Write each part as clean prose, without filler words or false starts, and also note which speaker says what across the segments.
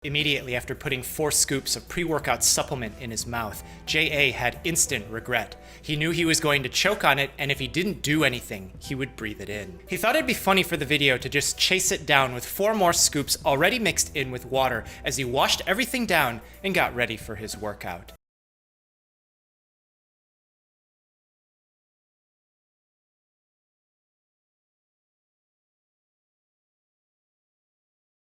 Speaker 1: Immediately after putting 4 scoops of pre-workout supplement in his mouth, J.A. had instant regret. He knew he was going to choke on it, and if he didn't do anything, he would breathe it in. He thought it'd be funny for the video to just chase it down with 4 more scoops already mixed in with water as he washed everything down and got ready for his workout.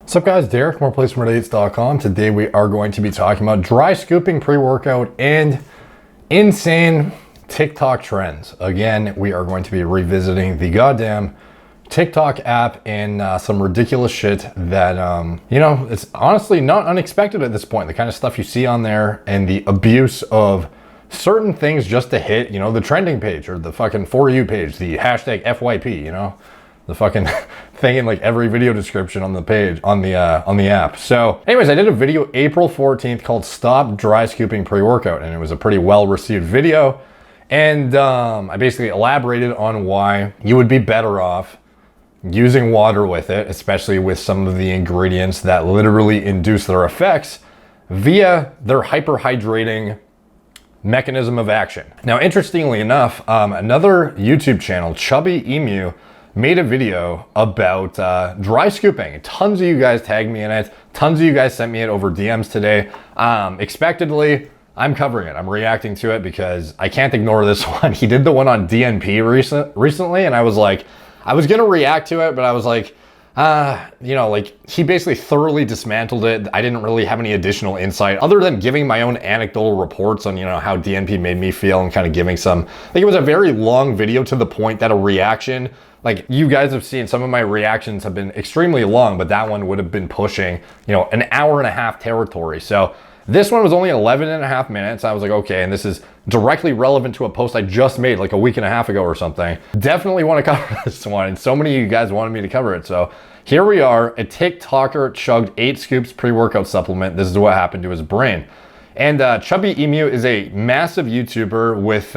Speaker 2: What's up guys, Derek, moreplacemore8s.com. Today we are going to be talking about dry scooping pre-workout and insane TikTok trends. Again, we are going to be revisiting the goddamn TikTok app and some ridiculous shit that, it's honestly not unexpected at this point. The kind of stuff you see on there and the abuse of certain things just to hit, the trending page or the fucking For You page, the hashtag FYP, the fucking thing in like every video description on the page, on the app. So anyways, I did a video April 14th called Stop Dry Scooping Pre-Workout, and it was a pretty well received video. And I basically elaborated on why you would be better off using water with it, especially with some of the ingredients that literally induce their effects via their hyperhydrating mechanism of action. Now, interestingly enough, another YouTube channel, Chubby Emu, made a video about dry scooping. Tons of you guys tagged me in it. Tons of you guys sent me it over DMs today. Expectedly, I'm covering it. I'm reacting to it because I can't ignore this one. He did the one on DNP recently, and I was like, I was gonna react to it, but I was like, he basically thoroughly dismantled it. I didn't really have any additional insight other than giving my own anecdotal reports on, how DNP made me feel and kind of giving some, it was a very long video to the point that a reaction, like you guys have seen, some of my reactions have been extremely long, but that one would have been pushing, an hour and a half territory. So this one was only 11 and a half minutes. I was like, okay, and this is directly relevant to a post I just made like a week and a half ago or something. Definitely want to cover this one. And so many of you guys wanted me to cover it. So here we are. A TikToker chugged 8 scoops pre-workout supplement. This is what happened to his brain. And Chubby Emu is a massive YouTuber with,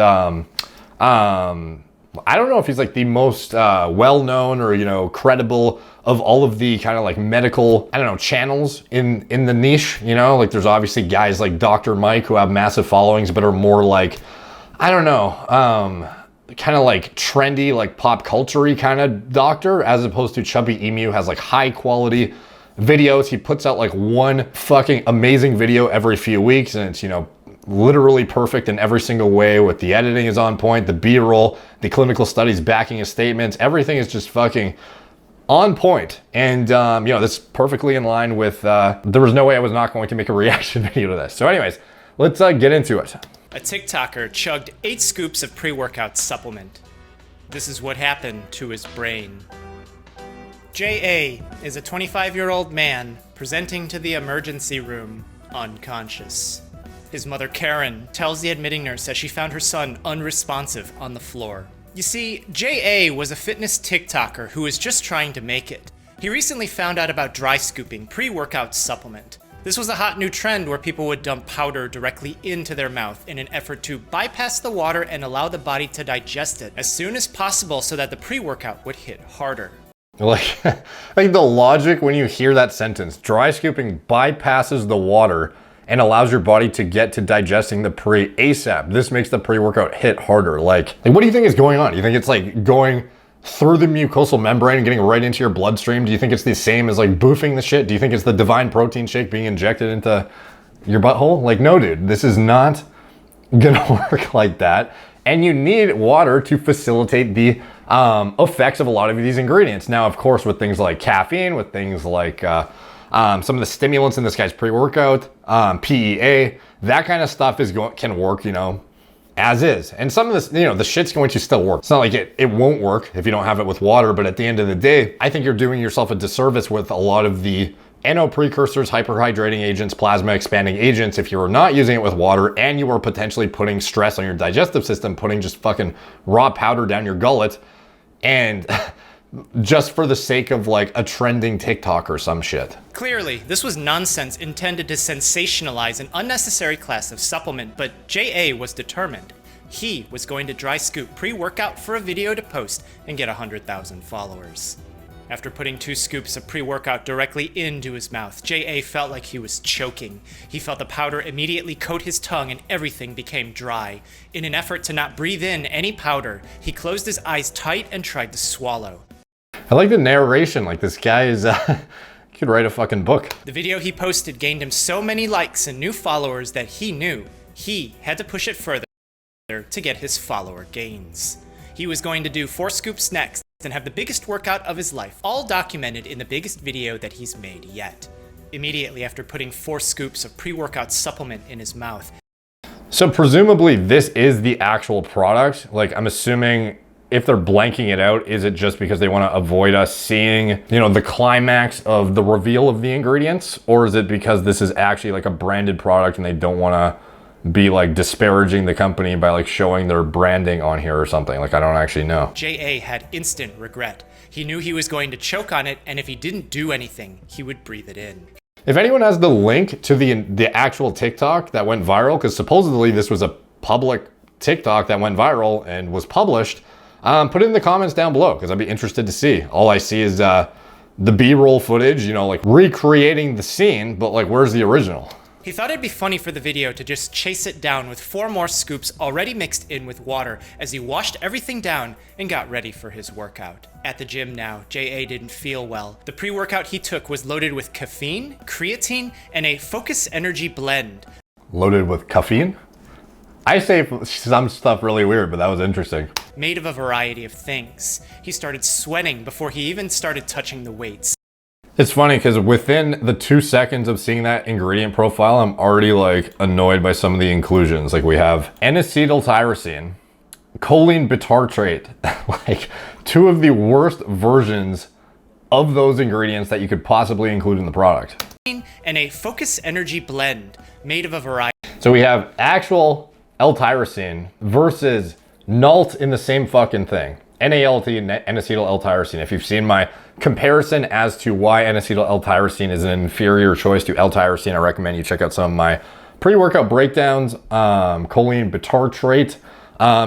Speaker 2: I don't know if he's like the most well-known or, credible of all of the kind of like medical, channels in the niche, like there's obviously guys like Dr. Mike who have massive followings, but are more like, kind of like trendy, like pop culture-y kind of doctor, as opposed to Chubby Emu has like high quality videos. He puts out like one fucking amazing video every few weeks, and it's, literally perfect in every single way. With the editing is on point, the B-roll, the clinical studies backing his statements, everything is just fucking on point. And this is perfectly in line with, there was no way I was not going to make a reaction video to this. So anyways, let's get into it.
Speaker 1: A TikToker chugged 8 scoops of pre-workout supplement. This is what happened to his brain. J.A. is a 25-year-old man presenting to the emergency room unconscious. His mother, Karen, tells the admitting nurse that she found her son unresponsive on the floor. You see, J.A. was a fitness TikToker who was just trying to make it. He recently found out about dry scooping pre-workout supplement. This was a hot new trend where people would dump powder directly into their mouth in an effort to bypass the water and allow the body to digest it as soon as possible so that the pre-workout would hit harder.
Speaker 2: Like the logic when you hear that sentence, dry scooping bypasses the water and allows your body to get to digesting the pre ASAP. This makes the pre-workout hit harder. Like, what do you think is going on? Do you think it's like going through the mucosal membrane and getting right into your bloodstream? Do you think it's the same as like boofing the shit? Do you think it's the divine protein shake being injected into your butthole? Like, no, dude, this is not gonna work like that. And you need water to facilitate the effects of a lot of these ingredients. Now, of course, with things like caffeine, with things like some of the stimulants in this guy's pre-workout, PEA, that kind of stuff can work, as is. And some of this, the shit's going to still work. It's not like it won't work if you don't have it with water, but at the end of the day, I think you're doing yourself a disservice with a lot of the NO precursors, hyperhydrating agents, plasma expanding agents, if you are not using it with water and you are potentially putting stress on your digestive system, putting just fucking raw powder down your gullet, and just for the sake of like a trending TikTok or some shit.
Speaker 1: Clearly, this was nonsense intended to sensationalize an unnecessary class of supplement, but J.A. was determined. He was going to dry scoop pre-workout for a video to post and get 100,000 followers. After putting 2 scoops of pre-workout directly into his mouth, J.A. felt like he was choking. He felt the powder immediately coat his tongue and everything became dry. In an effort to not breathe in any powder, he closed his eyes tight and tried to swallow.
Speaker 2: I like the narration, like this guy is, could write a fucking book.
Speaker 1: The video he posted gained him so many likes and new followers that he knew he had to push it further to get his follower gains. He was going to do 4 scoops next and have the biggest workout of his life, all documented in the biggest video that he's made yet. Immediately after putting 4 scoops of pre-workout supplement in his mouth.
Speaker 2: So presumably this is the actual product. Like, I'm assuming if they're blanking it out, is it just because they want to avoid us seeing, you know, the climax of the reveal of the ingredients? Or is it because this is actually like a branded product and they don't want to be like disparaging the company by like showing their branding on here or something? Like, I don't actually know.
Speaker 1: J.A. had instant regret. He knew he was going to choke on it, and if he didn't do anything, he would breathe it in.
Speaker 2: If anyone has the link to the actual TikTok that went viral, because supposedly this was a public TikTok that went viral and was published, put it in the comments down below, because I'd be interested to see. All I see is the B-roll footage, you know, like recreating the scene, but like, where's the original?
Speaker 1: He thought it'd be funny for the video to just chase it down with 4 more scoops already mixed in with water as he washed everything down and got ready for his workout. At the gym now, J.A. didn't feel well. The pre-workout he took was loaded with caffeine, creatine, and a Focus Energy blend.
Speaker 2: Loaded with caffeine? I say some stuff really weird, but that was interesting.
Speaker 1: Made of a variety of things. He started sweating before he even started touching the weights.
Speaker 2: It's funny because within the 2 seconds of seeing that ingredient profile, I'm already like annoyed by some of the inclusions. Like, we have N-Acetyltyrosine, choline bitartrate, like 2 of the worst versions of those ingredients that you could possibly include in the product.
Speaker 1: And a Focus Energy blend made of a variety.
Speaker 2: So we have actual L-Tyrosine versus NALT in the same fucking thing. NALT, N-acetyl L-tyrosine. If you've seen my comparison as to why N-acetyl L-tyrosine is an inferior choice to L-tyrosine, I recommend you check out some of my pre-workout breakdowns. Choline bitartrate,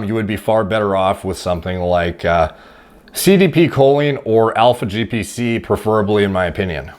Speaker 2: you would be far better off with something like CDP choline or alpha GPC, preferably, in my opinion.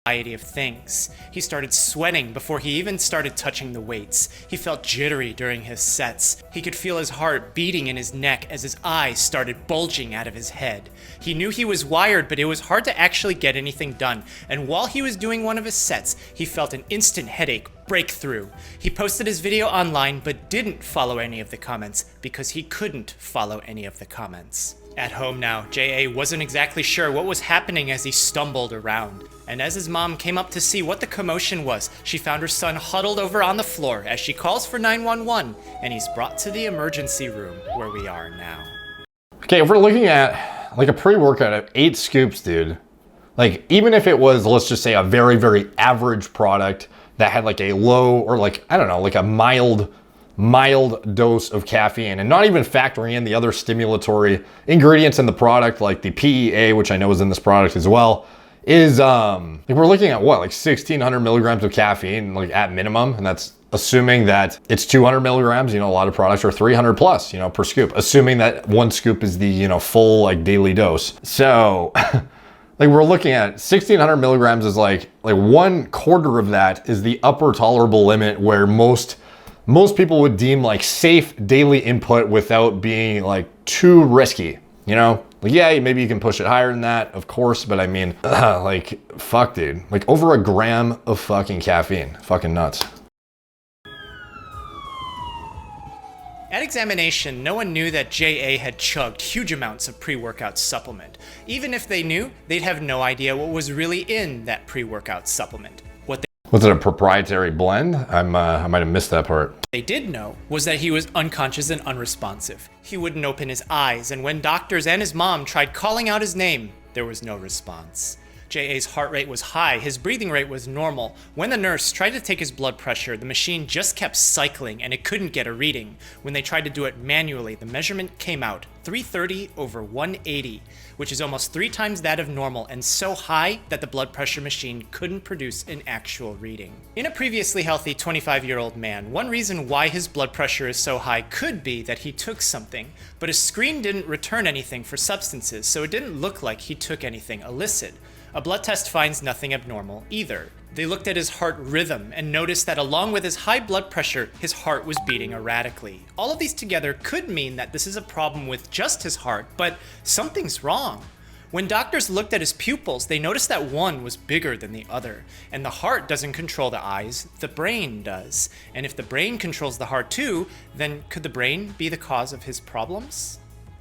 Speaker 1: Variety of things. He started sweating before he even started touching the weights. He felt jittery during his sets. He could feel his heart beating in his neck as his eyes started bulging out of his head. He knew he was wired, but it was hard to actually get anything done. And while he was doing one of his sets, he felt an instant headache break through. He posted his video online, but didn't follow any of the comments because he couldn't follow any of the comments. At home now, J.A. wasn't exactly sure what was happening as he stumbled around. And as his mom came up to see what the commotion was, she found her son huddled over on the floor as she calls for 911, and he's brought to the emergency room where we are now.
Speaker 2: Okay, if we're looking at like a pre-workout of 8 scoops, dude, like even if it was, let's just say, a very, very average product that had like a low or like, I don't know, like a mild dose of caffeine, and not even factoring in the other stimulatory ingredients in the product, like the PEA, which I know is in this product as well, is like we're looking at what, like 1,600 milligrams of caffeine, like at minimum, and that's assuming that it's 200 milligrams. You know, a lot of products are 300 plus, you know, per scoop, assuming that 1 scoop is the, you know, full like daily dose. So like we're looking at 1,600 milligrams is like 1/4 of that is the upper tolerable limit, where most people would deem like safe daily input without being like too risky, you know? Like, yeah, maybe you can push it higher than that, of course, but I mean, like, fuck, dude. Like, over a gram of fucking caffeine. Fucking nuts.
Speaker 1: At examination, no one knew that J.A. had chugged huge amounts of pre-workout supplement. Even if they knew, they'd have no idea what was really in that pre-workout supplement.
Speaker 2: Was it a proprietary blend? I might have missed that part.
Speaker 1: They did know was that he was unconscious and unresponsive. He wouldn't open his eyes, and when doctors and his mom tried calling out his name, there was no response. J.A.'s heart rate was high, his breathing rate was normal. When the nurse tried to take his blood pressure, the machine just kept cycling and it couldn't get a reading. When they tried to do it manually, the measurement came out 330 over 180, which is almost 3 times that of normal and so high that the blood pressure machine couldn't produce an actual reading. In a previously healthy 25-year-old man, one reason why his blood pressure is so high could be that he took something, but his screen didn't return anything for substances, so it didn't look like he took anything illicit. A blood test finds nothing abnormal either. They looked at his heart rhythm and noticed that along with his high blood pressure, his heart was beating erratically. All of these together could mean that this is a problem with just his heart, but something's wrong. When doctors looked at his pupils, they noticed that one was bigger than the other. And the heart doesn't control the eyes, the brain does. And if the brain controls the heart too, then could the brain be the cause of his problems?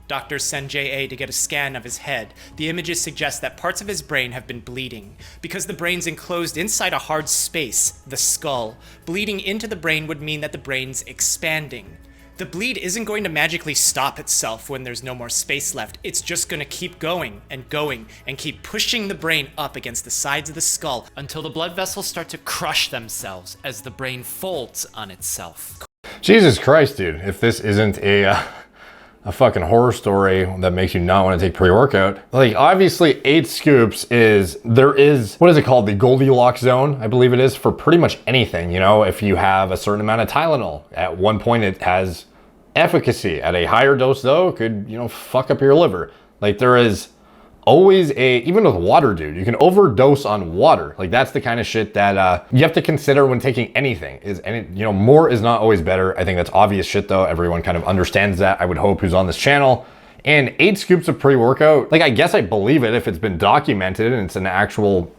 Speaker 1: Doctors send J.A. to get a scan of his head. The images suggest that parts of his brain have been bleeding. Because the brain's enclosed inside a hard space, the skull, bleeding into the brain would mean that the brain's expanding. The bleed isn't going to magically stop itself when there's no more space left. It's just going to keep going and keep pushing the brain up against the sides of the skull until the blood vessels start to crush themselves as the brain folds on itself.
Speaker 2: Jesus Christ, dude. If this isn't a fucking horror story that makes you not want to take pre-workout. Like, obviously 8 scoops there is, what is it called? The Goldilocks zone, I believe it is, for pretty much anything. You know, if you have a certain amount of Tylenol, at one point it has efficacy. At a higher dose though, it could, you know, fuck up your liver. Like, there is always even with water, dude, you can overdose on water. Like, that's the kind of shit that you have to consider when taking anything. More is not always better. I think that's obvious shit though. Everyone kind of understands that, I would hope, who's on this channel. And 8 scoops of pre-workout, like, I guess I believe it if it's been documented and it's an actual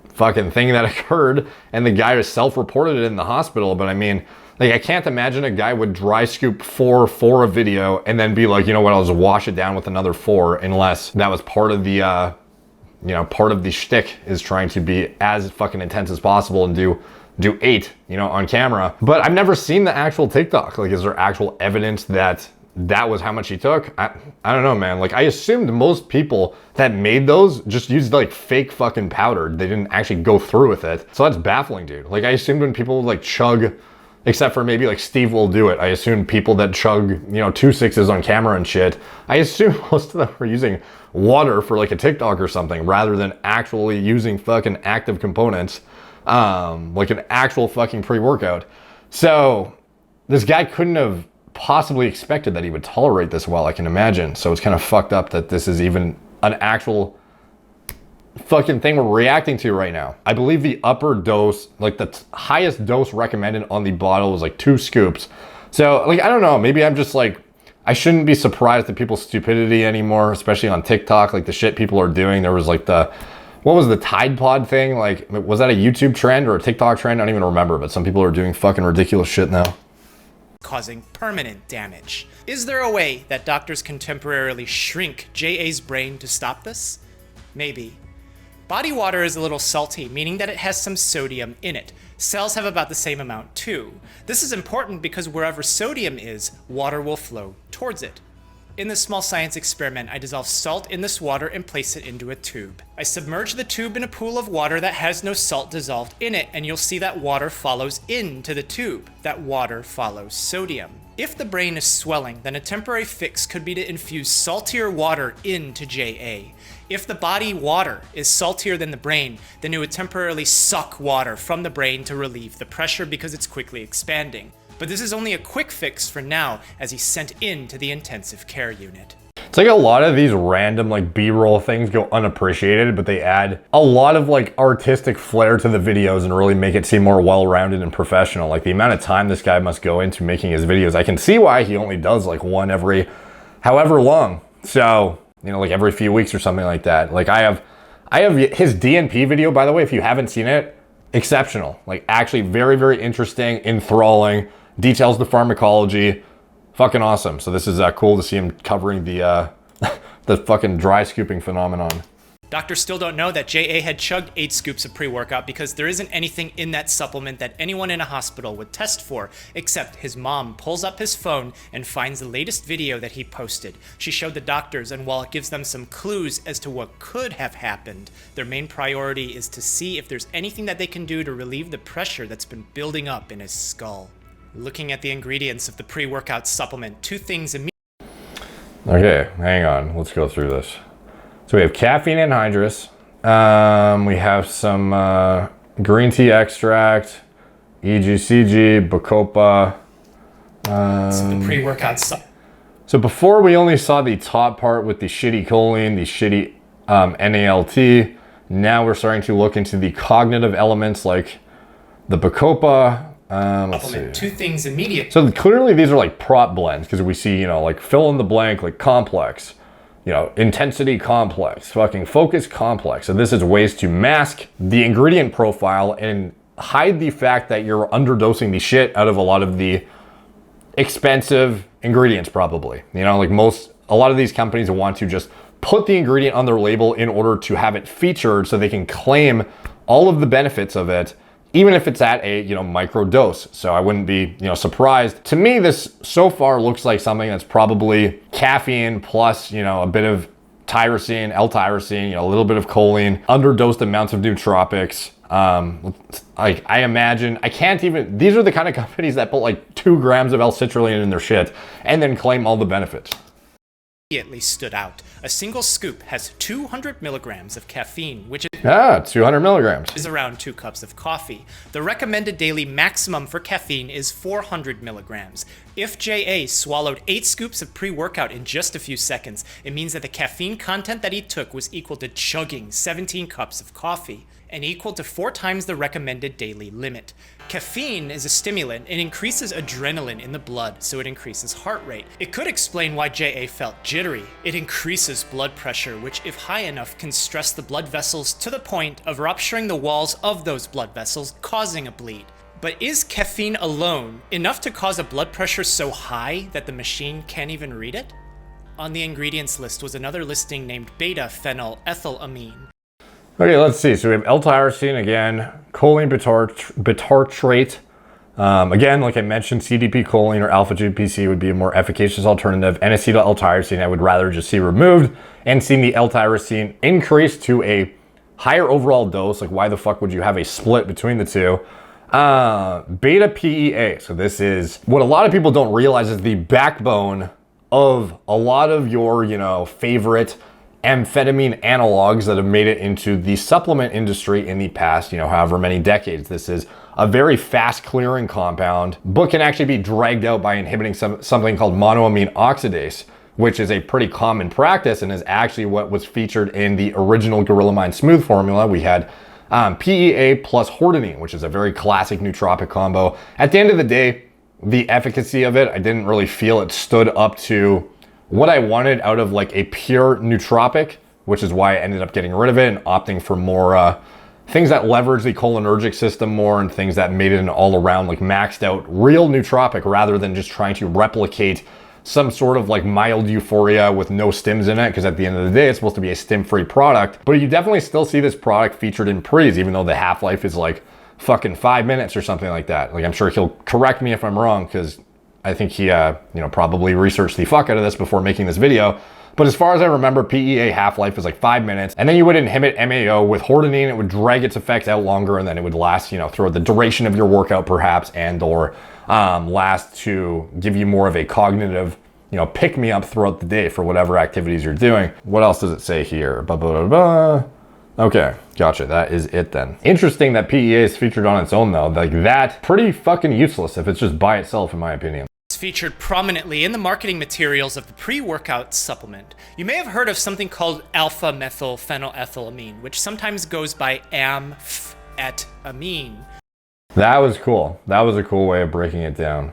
Speaker 2: fucking thing that occurred and the guy was self-reported it in the hospital. But I mean, like, I can't imagine a guy would dry scoop 4 for a video and then be like, you know what, I'll just wash it down with another 4, unless that was part of the, part of the shtick is trying to be as fucking intense as possible and do 8, on camera. But I've never seen the actual TikTok. Like, is there actual evidence that that was how much he took? I don't know, man. Like, I assumed most people that made those just used like fake fucking powder. They didn't actually go through with it. So that's baffling, dude. Like, I assumed when people like chug, except for maybe like Steve will do it, I assume people that chug, 2 6s on camera and shit, I assume most of them were using water for like a TikTok or something rather than actually using fucking active components, like an actual fucking pre-workout. So this guy couldn't have possibly expected that he would tolerate this well, I can imagine. So it's kind of fucked up that this is even an actual fucking thing we're reacting to right now. I believe the upper dose, like the highest dose recommended on the bottle, was like 2 scoops. So like, I don't know, maybe I'm just like, I shouldn't be surprised at people's stupidity anymore, especially on TikTok, like the shit people are doing. There was like what was the Tide Pod thing? Like, was that a YouTube trend or a TikTok trend? I don't even remember, but some people are doing fucking ridiculous shit now.
Speaker 1: Causing permanent damage. Is there a way that doctors can temporarily shrink J.A.'s brain to stop this? Maybe. Body water is a little salty, meaning that it has some sodium in it. Cells have about the same amount too. This is important because wherever sodium is, water will flow towards it. In this small science experiment, I dissolve salt in this water and place it into a tube. I submerge the tube in a pool of water that has no salt dissolved in it, and you'll see that water follows into the tube. That water follows sodium. If the brain is swelling, then a temporary fix could be to infuse saltier water into JA. If the body water is saltier than the brain, then it would temporarily suck water from the brain to relieve the pressure because it's quickly expanding. But this is only a quick fix for now, as he's sent into the intensive care unit.
Speaker 2: It's like a lot of these random like B-roll things go unappreciated, but they add a lot of like artistic flair to the videos and really make it seem more well-rounded and professional. Like the amount of time this guy must go into making his videos, I can see why he only does like one every however long. So, like every few weeks or something like that. Like I have his DNP video, by the way, if you haven't seen it, exceptional. Like actually very, very interesting, enthralling, details the pharmacology, fucking awesome. So this is cool to see him covering the the fucking dry scooping phenomenon.
Speaker 1: Doctors still don't know that JA had chugged 8 scoops of pre-workout because there isn't anything in that supplement that anyone in a hospital would test for, except his mom pulls up his phone and finds the latest video that he posted. She showed the doctors, and while it gives them some clues as to what could have happened, their main priority is to see if there's anything that they can do to relieve the pressure that's been building up in his skull. Looking at the ingredients of the pre-workout supplement, 2 things immediately.
Speaker 2: Okay, hang on. Let's go through this. So we have caffeine anhydrous. We have some green tea extract, EGCG, Bacopa.
Speaker 1: The pre-workout
Speaker 2: So before we only saw the top part with the shitty choline, the shitty NALT. Now we're starting to look into the cognitive elements like the Bacopa. Let's see.
Speaker 1: 2 things immediately.
Speaker 2: So clearly these are like prop blends because we see, like fill in the blank, like complex, intensity complex, fucking focus complex. So this is ways to mask the ingredient profile and hide the fact that you're underdosing the shit out of a lot of the expensive ingredients probably. A lot of these companies want to just put the ingredient on their label in order to have it featured so they can claim all of the benefits of it, even if it's at a micro dose. So I wouldn't be surprised. To me, this so far looks like something that's probably caffeine plus a bit of tyrosine, L-Tyrosine, a little bit of choline, underdosed amounts of nootropics. I imagine these are the kind of companies that put like 2 grams of L-citrulline in their shit and then claim all the benefits.
Speaker 1: Immediately stood out. A single scoop has 200 milligrams of caffeine, which
Speaker 2: 200 milligrams.
Speaker 1: is around 2 cups of coffee. The recommended daily maximum for caffeine is 400 milligrams. If JA swallowed 8 scoops of pre-workout in just a few seconds, it means that the caffeine content that he took was equal to chugging 17 cups of coffee, and equal to 4 times the recommended daily limit. Caffeine is a stimulant and increases adrenaline in the blood, so it increases heart rate. It could explain why JA felt jittery. It increases blood pressure, which if high enough can stress the blood vessels to the point of rupturing the walls of those blood vessels, causing a bleed. But is caffeine alone enough to cause a blood pressure so high that the machine can't even read it? On the ingredients list was another listing named beta-phenylethylamine.
Speaker 2: Okay, let's see. So we have L-Tyrosine again, choline bitartrate. Again, like I mentioned, CDP choline or alpha-GPC would be a more efficacious alternative. N-acetyl L-Tyrosine, I would rather just see removed and seen the L-Tyrosine increase to a higher overall dose. Like, why the fuck would you have a split between the two? Beta PEA. So this is what a lot of people don't realize is the backbone of a lot of your, favorite amphetamine analogs that have made it into the supplement industry in the past, however many decades. This is a very fast clearing compound, but can actually be dragged out by inhibiting something called monoamine oxidase, which is a pretty common practice and is actually what was featured in the original Gorilla Mind Smooth formula. We had PEA plus hordenine, which is a very classic nootropic combo. At the end of the day, the efficacy of it, I didn't really feel it stood up to what I wanted out of like a pure nootropic, which is why I ended up getting rid of it and opting for more things that leverage the cholinergic system more and things that made it an all-around like maxed out real nootropic rather than just trying to replicate some sort of like mild euphoria with no stims in it, because at the end of the day it's supposed to be a stim-free product. But you definitely still see this product featured in Pre's, even though the half-life is like fucking 5 minutes or something like that. Like, I'm sure he'll correct me if I'm wrong, because I think he, probably researched the fuck out of this before making this video. But as far as I remember, PEA half-life is like 5 minutes. And then you would inhibit MAO with hordenine. It would drag its effects out longer, and then it would last, throughout the duration of your workout perhaps, and or last to give you more of a cognitive, pick-me-up throughout the day for whatever activities you're doing. What else does it say here? Okay, gotcha. That is it then. Interesting that PEA is featured on its own though. Like, that, pretty fucking useless if it's just by itself in my opinion.
Speaker 1: Featured prominently in the marketing materials of the pre-workout supplement. You may have heard of something called alpha-methylphenylethylamine, which sometimes goes by amphetamine.
Speaker 2: That was cool. That was a cool way of breaking it down.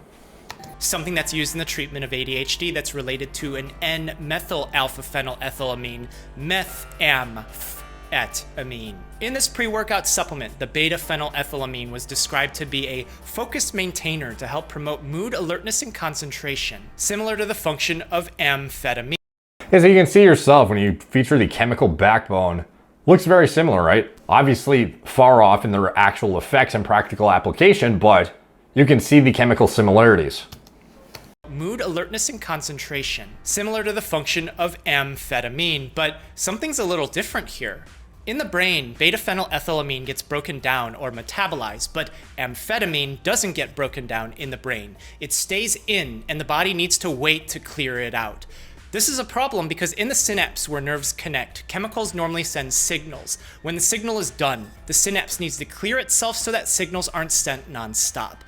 Speaker 1: Something that's used in the treatment of ADHD that's related to an N-methyl-alpha-phenylethylamine, methamphetamine. In this pre-workout supplement, the beta-phenylethylamine was described to be a focus maintainer to help promote mood, alertness, and concentration, similar to the function of amphetamine.
Speaker 2: Yeah, so you can see yourself when you feature the chemical backbone Looks very similar, right? Obviously far off in their actual effects and practical application, but you can see the chemical similarities.
Speaker 1: Mood, alertness, and concentration, similar to the function of amphetamine, but something's a little different here. In the brain, beta-phenylethylamine gets broken down or metabolized, but amphetamine doesn't get broken down in the brain. It stays in, and the body needs to wait to clear it out. This is a problem because in the synapse where nerves connect, chemicals normally send signals. When the signal is done, the synapse needs to clear itself so that signals aren't sent non-stop.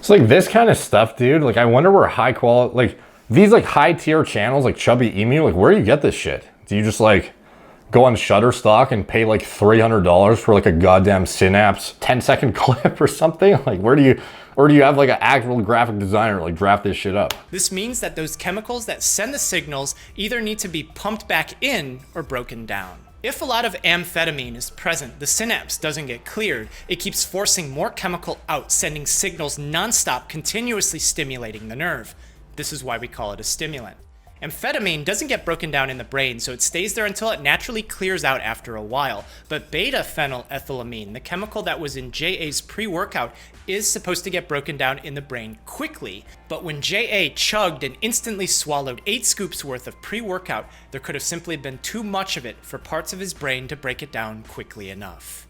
Speaker 2: So like this kind of stuff, dude, like I wonder where high quality, like these like high tier channels like Chubby Emu, like where do you get this shit? Do you just like go on Shutterstock and pay like $300 for like a goddamn Synapse 10-second clip or something? Like where do you, or do you have like an actual graphic designer like draft this shit up?
Speaker 1: This means that those chemicals that send the signals either need to be pumped back in or broken down. If a lot of amphetamine is present, the synapse doesn't get cleared. It keeps forcing more chemical out, sending signals nonstop, continuously stimulating the nerve. This is why we call it a stimulant. Amphetamine doesn't get broken down in the brain, so it stays there until it naturally clears out after a while. But beta-phenylethylamine, the chemical that was in JA's pre-workout, is supposed to get broken down in the brain quickly. But when JA chugged and instantly swallowed 8 scoops worth of pre-workout, there could have simply been too much of it for parts of his brain to break it down quickly enough.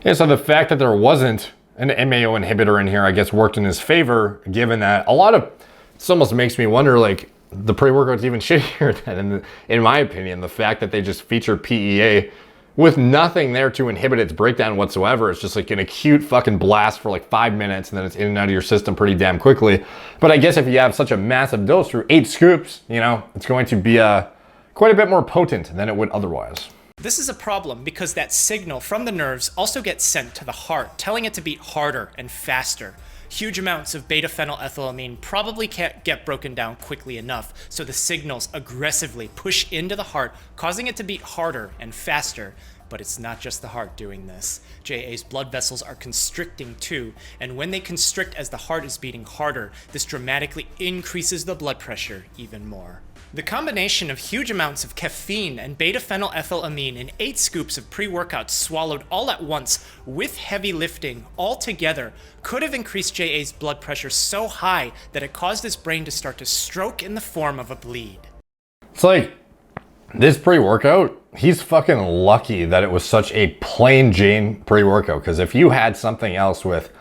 Speaker 2: Yeah, so the fact that there wasn't an MAO inhibitor in here, I guess, worked in his favor, given that a lot of, this almost makes me wonder, like, the pre-workout's even shittier than, in my opinion, the fact that they just featured PEA with nothing there to inhibit its breakdown whatsoever. It's just like an acute fucking blast for like 5 minutes and then it's in and out of your system pretty damn quickly. But I guess if you have such a massive dose through 8 scoops, you know, it's going to be quite a bit more potent than it would otherwise.
Speaker 1: This is a problem because that signal from the nerves also gets sent to the heart, telling it to beat harder and faster. Huge amounts of beta-phenylethylamine probably can't get broken down quickly enough, so the signals aggressively push into the heart, causing it to beat harder and faster. But it's not just the heart doing this. JA's blood vessels are constricting too, and when they constrict as the heart is beating harder, this dramatically increases the blood pressure even more. The combination of huge amounts of caffeine and beta-phenylethylamine in 8 scoops of pre-workouts swallowed all at once with heavy lifting all together could have increased JA's blood pressure so high that it caused his brain to start to stroke in the form of a bleed.
Speaker 2: It's like, this pre-workout, he's fucking lucky that it was such a plain Jane pre-workout, because if you had something else with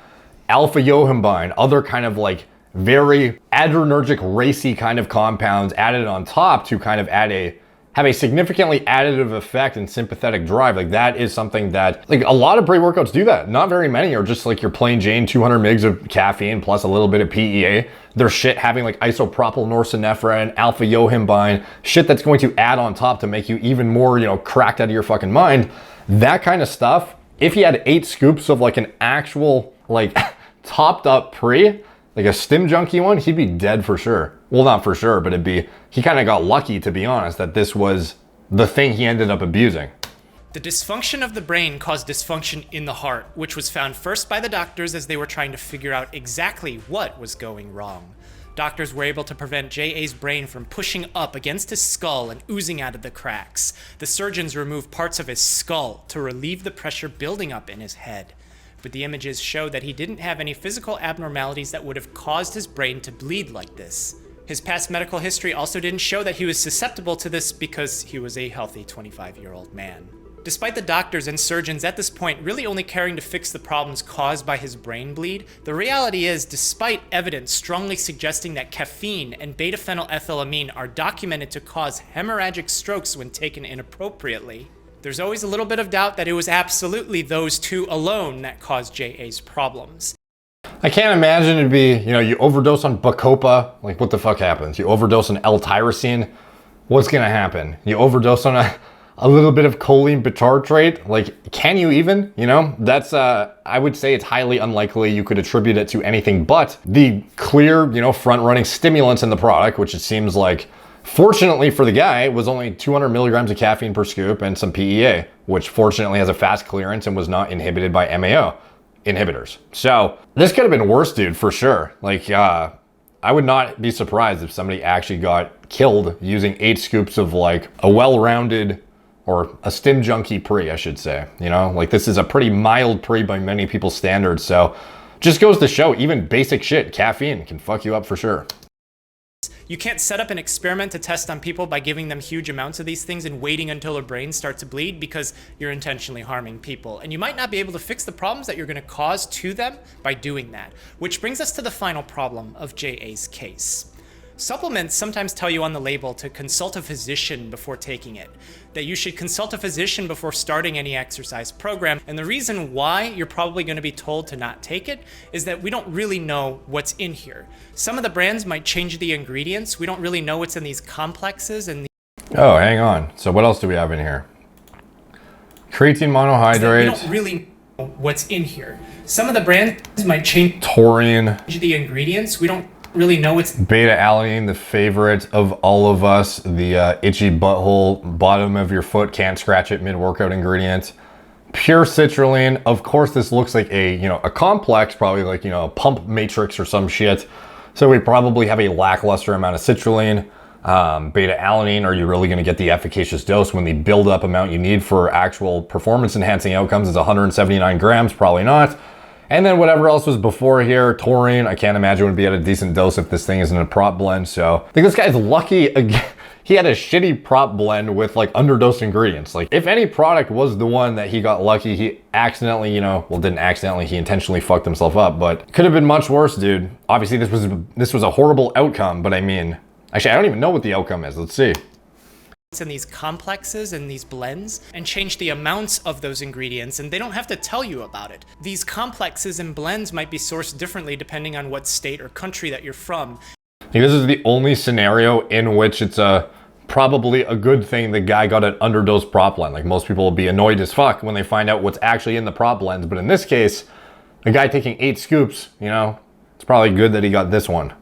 Speaker 2: alpha-yohimbine, other kind of like very adrenergic, racy kind of compounds added on top to kind of have a significantly additive effect and sympathetic drive, like that is something that, like a lot of pre-workouts do that. Not very many are just like your plain Jane 200 mgs of caffeine plus a little bit of PEA. There's shit having like isopropyl-norepinephrine, alpha-yohimbine, shit that's going to add on top to make you even more, you know, cracked out of your fucking mind. That kind of stuff, if you had 8 scoops of like an actual, like topped up pre, like a stim junkie one, he'd be dead for sure. Well, not for sure, but he kind of got lucky, to be honest, that this was the thing he ended up abusing.
Speaker 1: The dysfunction of the brain caused dysfunction in the heart, which was found first by the doctors as they were trying to figure out exactly what was going wrong. Doctors were able to prevent JA's brain from pushing up against his skull and oozing out of the cracks. The surgeons removed parts of his skull to relieve the pressure building up in his head. But the images show that he didn't have any physical abnormalities that would have caused his brain to bleed like this. His past medical history also didn't show that he was susceptible to this because he was a healthy 25-year-old man. Despite the doctors and surgeons at this point really only caring to fix the problems caused by his brain bleed, the reality is, despite evidence strongly suggesting that caffeine and beta-phenylethylamine are documented to cause hemorrhagic strokes when taken inappropriately, there's always a little bit of doubt that it was absolutely those 2 alone that caused JA's problems.
Speaker 2: I can't imagine it'd be, you know, you overdose on Bacopa, like what the fuck happens? You overdose on L-Tyrosine, what's gonna happen? You overdose on a little bit of choline bitartrate, like can you even, you know? That's, I would say it's highly unlikely you could attribute it to anything but the clear, you know, front-running stimulants in the product, which it seems like, fortunately for the guy, it was only 200 milligrams of caffeine per scoop and some PEA, which fortunately has a fast clearance and was not inhibited by MAO inhibitors. So this could have been worse, dude, for sure. Like, I would not be surprised if somebody actually got killed using 8 scoops of like a well-rounded or a stim junkie pre, I should say. You know, like this is a pretty mild pre by many people's standards. So just goes to show, even basic shit, caffeine can fuck you up for sure.
Speaker 1: You can't set up an experiment to test on people by giving them huge amounts of these things and waiting until their brains start to bleed, because you're intentionally harming people. And you might not be able to fix the problems that you're going to cause to them by doing that. Which brings us to the final problem of JA's case. Supplements sometimes tell you on the label to consult a physician before taking it, that you should consult a physician before starting any exercise program. And the reason why you're probably going to be told to not take it is that we don't really know what's in here. Some of the brands might change the ingredients. We don't really know what's in these complexes and
Speaker 2: Oh, hang on. So what else do we have in here? Creatine monohydrate.
Speaker 1: We don't really know what's in here. Some of the brands might change
Speaker 2: taurine.
Speaker 1: The ingredients. We don't really know what's
Speaker 2: beta-alanine, the favorite of all of us, the itchy butthole, bottom of your foot, can't scratch it mid-workout ingredient. Pure citrulline. Of course, this looks like a, you know, a complex, probably like, you know, a pump matrix or some shit. So we probably have a lackluster amount of citrulline. Beta-alanine, are you really going to get the efficacious dose when the build-up amount you need for actual performance-enhancing outcomes is 179 grams? Probably not. And then whatever else was before here, taurine, I can't imagine would be at a decent dose if this thing isn't a prop blend. So I think this guy's lucky again. He had a shitty prop blend with like underdosed ingredients. Like if any product was the one that he got lucky, he accidentally, you know, well, didn't accidentally, he intentionally fucked himself up, but could have been much worse, dude. Obviously this was a horrible outcome, but I mean, actually, I don't even know what the outcome is. Let's see.
Speaker 1: In these complexes and these blends, and change the amounts of those ingredients, and they don't have to tell you about it. These complexes and blends might be sourced differently depending on what state or country that you're from.
Speaker 2: I think this is the only scenario in which it's probably a good thing the guy got an underdosed prop blend. Like most people will be annoyed as fuck when they find out what's actually in the prop blends, but in this case, a guy taking 8 scoops, you know, it's probably good that he got this one.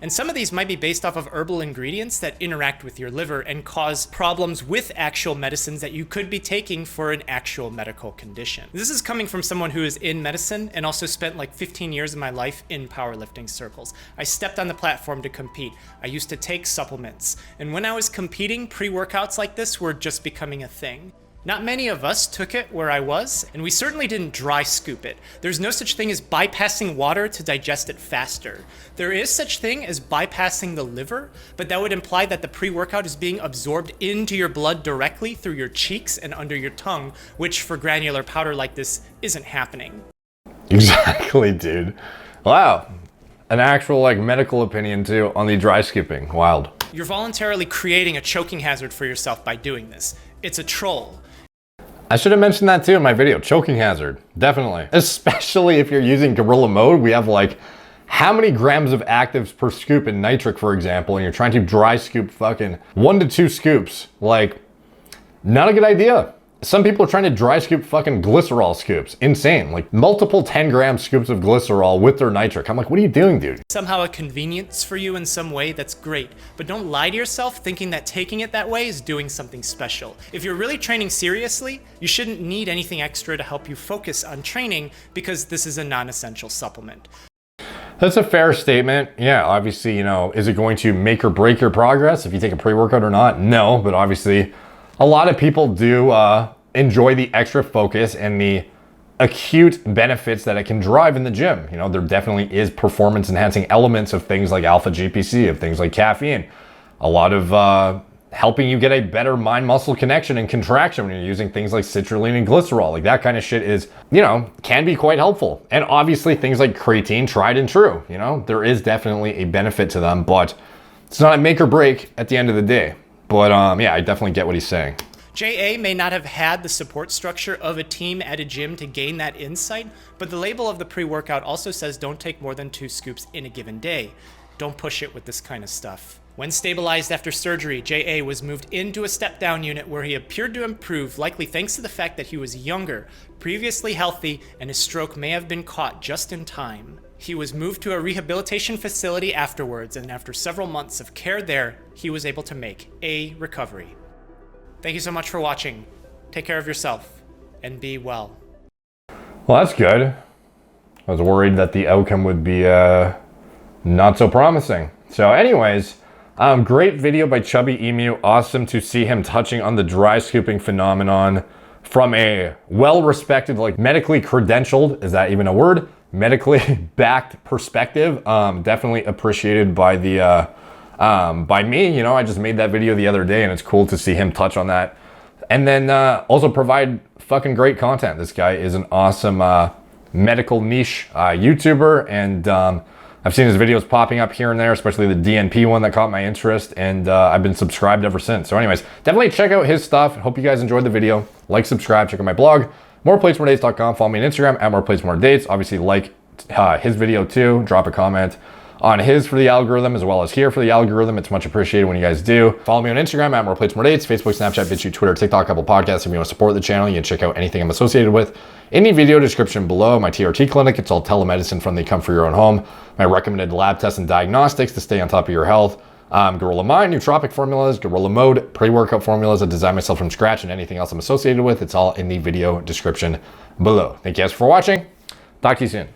Speaker 1: And some of these might be based off of herbal ingredients that interact with your liver and cause problems with actual medicines that you could be taking for an actual medical condition. This is coming from someone who is in medicine and also spent like 15 years of my life in powerlifting circles. I stepped on the platform to compete. I used to take supplements. And when I was competing, pre-workouts like this were just becoming a thing. Not many of us took it where I was, and we certainly didn't dry scoop it. There's no such thing as bypassing water to digest it faster. There is such thing as bypassing the liver, but that would imply that the pre-workout is being absorbed into your blood directly through your cheeks and under your tongue, which for granular powder like this isn't happening.
Speaker 2: Exactly, dude. Wow. An actual like medical opinion too on the dry scooping. Wild.
Speaker 1: You're voluntarily creating a choking hazard for yourself by doing this. It's a troll.
Speaker 2: I should have mentioned that too in my video. Choking hazard, definitely. Especially if you're using gorilla mode. We have like how many grams of actives per scoop in nitric, for example, and you're trying to dry scoop fucking 1 to 2 scoops. Like, not a good idea. Some people are trying to dry scoop fucking glycerol scoops. Insane. Like multiple 10-gram scoops of glycerol with their nitric. I'm like, what are you doing, dude?
Speaker 1: Somehow a convenience for you in some way, that's great. But don't lie to yourself thinking that taking it that way is doing something special. If you're really training seriously, you shouldn't need anything extra to help you focus on training because this is a non-essential supplement.
Speaker 2: That's a fair statement. Yeah, obviously, you know, is it going to make or break your progress if you take a pre-workout or not? No, but obviously, a lot of people do enjoy the extra focus and the acute benefits that it can drive in the gym. You know, there definitely is performance enhancing elements of things like alpha GPC, of things like caffeine. A lot of helping you get a better mind-muscle connection and contraction when you're using things like citrulline and glycerol. Like that kind of shit is, you know, can be quite helpful. And obviously things like creatine, tried and true. You know, there is definitely a benefit to them, but it's not a make or break at the end of the day. But yeah, I definitely get what he's saying.
Speaker 1: JA may not have had the support structure of a team at a gym to gain that insight, but the label of the pre-workout also says don't take more than 2 scoops in a given day. Don't push it with this kind of stuff. When stabilized after surgery, JA was moved into a step-down unit where he appeared to improve, likely thanks to the fact that he was younger, previously healthy, and his stroke may have been caught just in time. He was moved to a rehabilitation facility afterwards, and after several months of care there, he was able to make a recovery. Thank you so much for watching. Take care of yourself, and be well.
Speaker 2: Well, that's good. I was worried that the outcome would be not so promising. So anyways, Great video by Chubby Emu. Awesome to see him touching on the dry scooping phenomenon from a well-respected, like medically credentialed, is that even a word? Medically backed perspective. Definitely appreciated by the by me. You know, I just made that video the other day and it's cool to see him touch on that. And then also provide fucking great content. This guy is an awesome medical niche YouTuber, and I've seen his videos popping up here and there, especially the DNP one that caught my interest, and I've been subscribed ever since. So anyways, definitely check out his stuff. Hope you guys enjoyed the video. Like, subscribe, check out my blog, moreplatemordates.com. Follow me on Instagram at moreplatemordates. Obviously, like his video too. Drop a comment on his for the algorithm, as well as here for the algorithm. It's much appreciated when you guys do. Follow me on Instagram at moreplatemordates, Facebook, Snapchat, BitChute, Twitter, TikTok, Apple Podcasts. If you want to support the channel, you can check out anything I'm associated with in the video description below. My TRT clinic, it's all telemedicine from the come for your own home. My recommended lab tests and diagnostics to stay on top of your health. Gorilla Mind, nootropic formulas, Gorilla Mode, pre-workout formulas I designed myself from scratch, and anything else I'm associated with. It's all in the video description below. Thank you guys for watching. Talk to you soon.